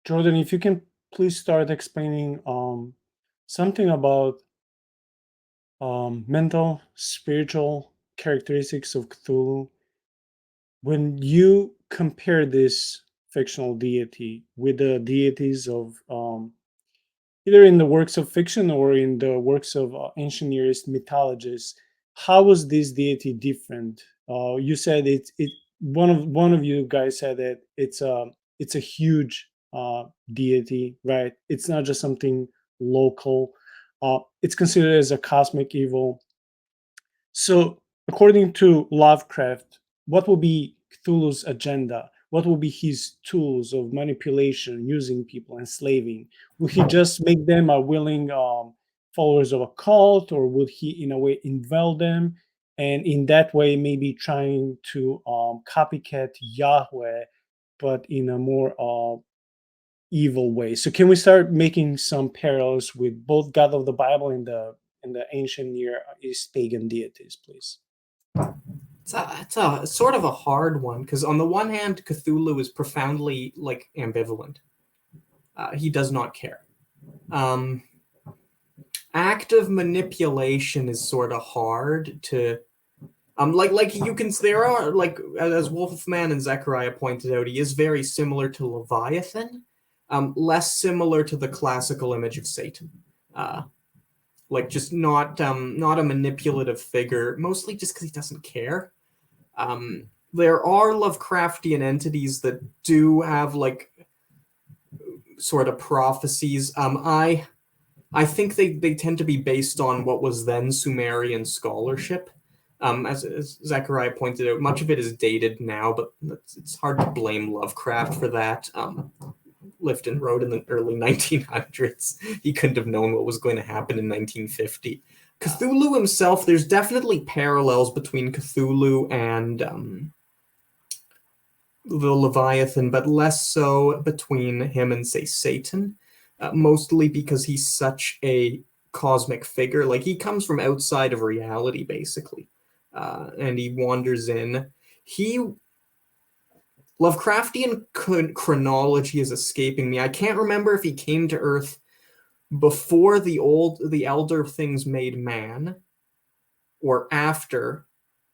Jordan, if you can please start explaining something about mental, spiritual characteristics of Cthulhu. When you compare this fictional deity with the deities of either in the works of fiction or in the works of ancient nearest mythologists, how was this deity different? You said it. One of you guys said that it's a huge deity, right? It's not just something local. It's considered as a cosmic evil. So, according to Lovecraft, what will be Cthulhu's agenda? What will be his tools of manipulation, using people, enslaving? Will he just make them a willing followers of a cult, or would he, in a way, enveil them? And in that way, maybe trying to copycat Yahweh, but in a more evil way. So, can we start making some parallels with both God of the Bible and the ancient Near East pagan deities, please? It's a sort of a hard one because on the one hand, Cthulhu is profoundly like ambivalent. He does not care. Active manipulation is sort of hard to like you can there are like as Wolfman and Zechariah pointed out, he is very similar to Leviathan, less similar to the classical image of Satan. Like just not a manipulative figure, mostly just because he doesn't care. There are Lovecraftian entities that do have like sort of prophecies. I think they tend to be based on what was then Sumerian scholarship. As Zechariah pointed out, much of it is dated now, but it's hard to blame Lovecraft for that. Lived and wrote in the early 1900s. He couldn't have known what was going to happen in 1950. Cthulhu himself, there's definitely parallels between Cthulhu and the Leviathan, but less so between him and, say, Satan, mostly because he's such a cosmic figure. Like, he comes from outside of reality, basically, and he wanders in. Lovecraftian chronology is escaping me. I can't remember if he came to Earth before the elder things made man or after.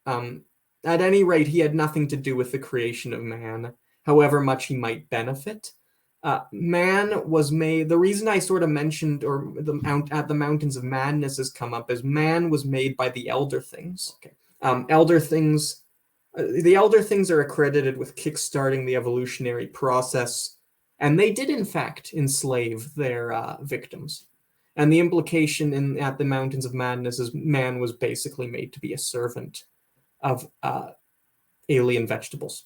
At any rate, he had nothing to do with the creation of man, however much he might benefit. Man was made. The reason I sort of mentioned at the Mountains of Madness has come up is man was made by the elder things. Okay. Elder things. The elder things are accredited with kickstarting the evolutionary process, and they did in fact enslave their victims. And the implication at the Mountains of Madness is man was basically made to be a servant of alien vegetables.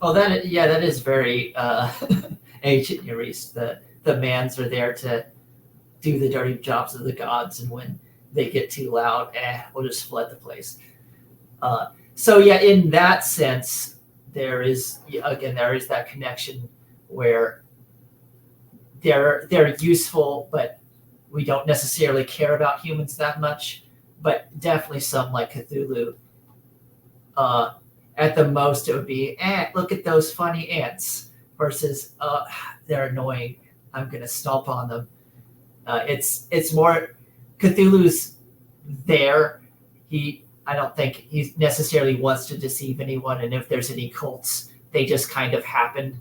Oh, that is very ancient Near East. The mans are there to do the dirty jobs of the gods, and when they get too loud, we'll just flood the place. So yeah, in that sense, there is that connection where they're useful, but we don't necessarily care about humans that much. But definitely some like Cthulhu. At the most, it would be, look at those funny ants, versus, they're annoying, I'm gonna stomp on them. It's more Cthulhu's there. I don't think he necessarily wants to deceive anyone, and if there's any cults, they just kind of happen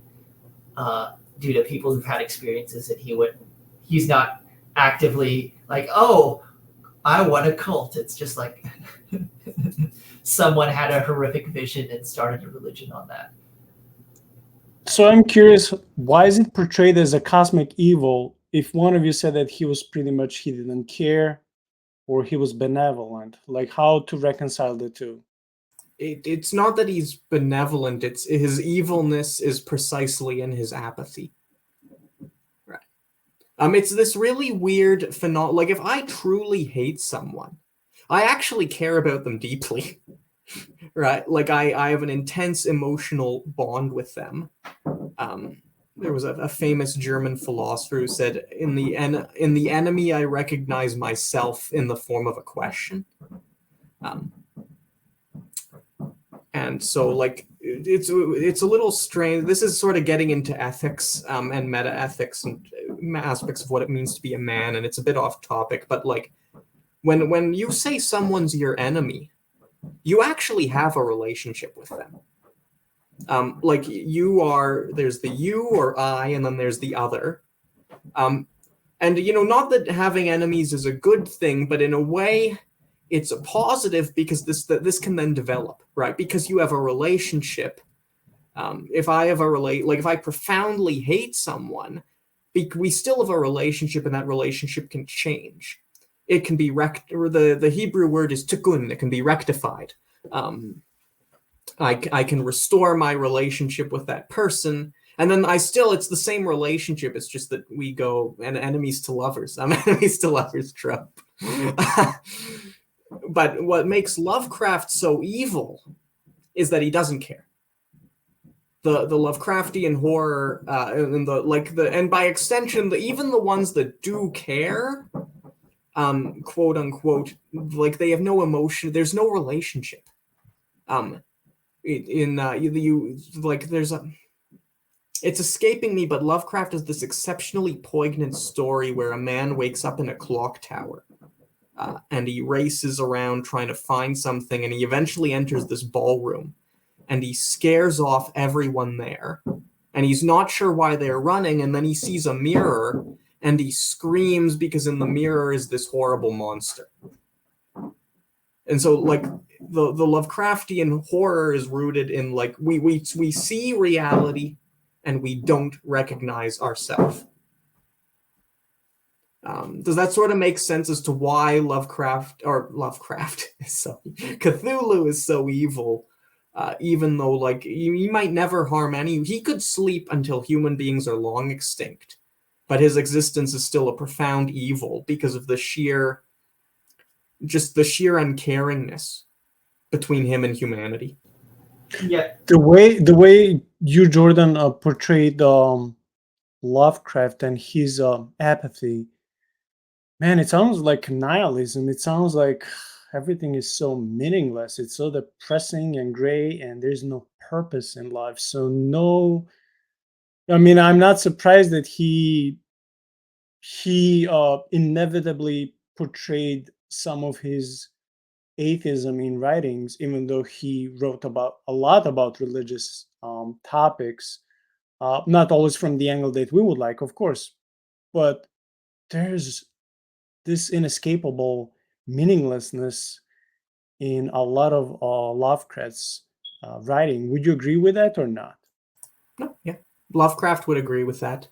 due to people who've had experiences that he's not actively like, oh, I want a cult. It's just like someone had a horrific vision and started a religion on that. So I'm curious, why is it portrayed as a cosmic evil if one of you said that he didn't care, or he was benevolent? Like, how to reconcile the two? It's not that he's benevolent, it's his evilness is precisely in his apathy. Right. It's this really weird phenomenon. Like, if I truly hate someone, I actually care about them deeply. Right? Like, I have an intense emotional bond with them. There was a famous German philosopher who said, in the enemy, I recognize myself in the form of a question. And so, like, it's a little strange. This is sort of getting into ethics and meta ethics and aspects of what it means to be a man, and it's a bit off topic. But like when you say someone's your enemy, you actually have a relationship with them. Like there's the you or I, and then there's the other. And not that having enemies is a good thing, but in a way, it's a positive because this can then develop, right? Because you have a relationship. If I profoundly hate someone, we still have a relationship, and that relationship can change. It can be or the Hebrew word is tikkun. It can be rectified. I can restore my relationship with that person, and then it's the same relationship. It's just that we go and enemies to lovers. I'm enemies to lovers trope. But what makes Lovecraft so evil is that he doesn't care. The Lovecraftian horror and by extension, even the ones that do care, quote unquote, like they have no emotion. There's no relationship. It's escaping me, but Lovecraft has this exceptionally poignant story where a man wakes up in a clock tower. And he races around trying to find something, and he eventually enters this ballroom, and he scares off everyone there, and he's not sure why they're running, and then he sees a mirror, and he screams because in the mirror is this horrible monster. And so, like, the Lovecraftian horror is rooted in, like, we see reality, and we don't recognize ourselves. Does that sort of make sense as to why Cthulhu is so evil, even though like he might never harm he could sleep until human beings are long extinct, but his existence is still a profound evil because of the sheer uncaringness between him and humanity. Yeah. The way you, Jordan, portrayed Lovecraft and his apathy, man, it sounds like nihilism. It sounds like everything is so meaningless. It's so depressing and gray, and there's no purpose in life. So no, I mean, I'm not surprised that he inevitably portrayed some of his atheism in writings, even though he wrote about a lot about religious topics, not always from the angle that we would like, of course, but there's this inescapable meaninglessness in a lot of Lovecraft's writing. Would you agree with that or not? No, yeah, Lovecraft would agree with that.